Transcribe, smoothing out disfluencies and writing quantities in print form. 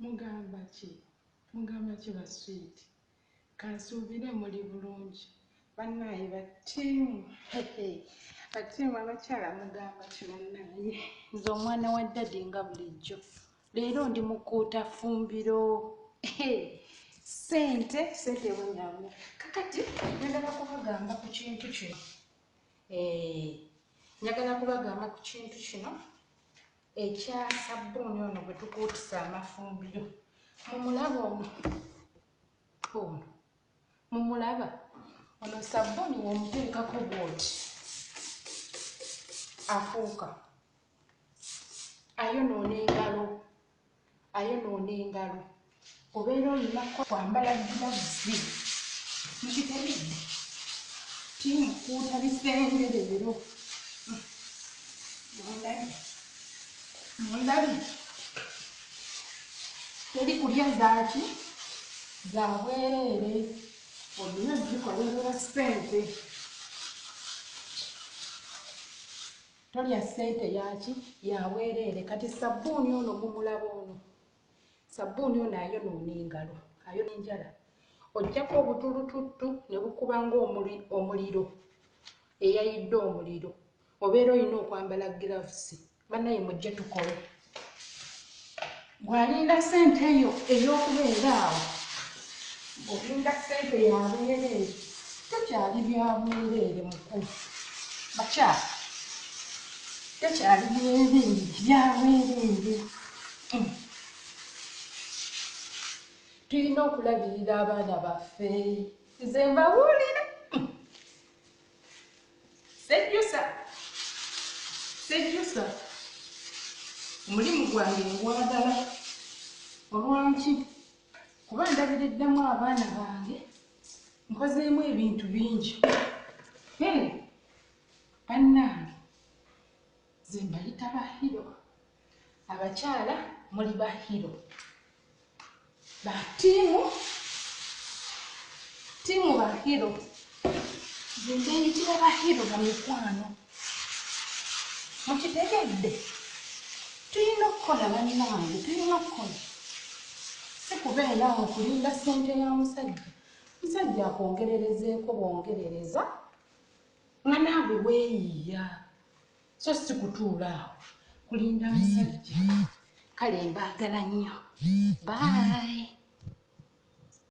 Mugamba ki ba sweet? Kansuubire muli bulungi. Bannaaye battiimu. Battiimu abakyala mugamba ki bannaaye? Nze omwana wa ddadi nga bulijjo. Leero ndi mukuuta fumbiro. Ssente bwenyaamu. Kakati njagala kubagamba ku kintu kino. Njagala kubagamba ku kintu kino ekya sabbuuni ono gwe tukuutisa amafumbiro. Mumulaba ono? Mumulaba? Ono sabbuuni w'omuteekako bw'oti afuuka. Ayonoona engalo. Obeera olina kwambala gilavuzi. Mukitegedde? Timukuuta bisengerero. Mundabye? Teri kulya zaaki? Za bwereere. Olina zikolerera ssente. Tolya ssente yaki? Ya bwereere. Kati sabbuuni ono mumulaba ono. Sabbuuni ono ayonoona engalo. Ayona enjala. Ojjako obutulututtu ne bukuba ng'omuliro. Eyayidde omuliro. Obeera olina okwambala gilavusi. Bannaye mujje tukole. Gwalinda ssente eyo ey'okubeera awo. Olinda ssente ya bwereere. Tekyali bya bwereere mukulu. Bakyala. Tekyali bya bwereere. Tulina okulabirira abaana baffe. Nze mbabuulira. Sejjusa. Omulimu gwange ngwagala. Olwaki? Kuba ndabiriddemu abaana bange. Nkozeemu ebintu bingi. Bannange, nze mbayita bahiro. Abakyala muli bahiro. Tiimu bahiro. Nze mbeyitira bahiro bamikwano. Mukitegedde? Tulina okukola bannange, tulina okukola. Si kubeera awo kulinda ssente ya musajja. Musajja akwongererezeeko bwongerereza nga naawe weeyiiya. So si kutuula awo kulinda musajja. Kale mbaagala nnyo. Bye.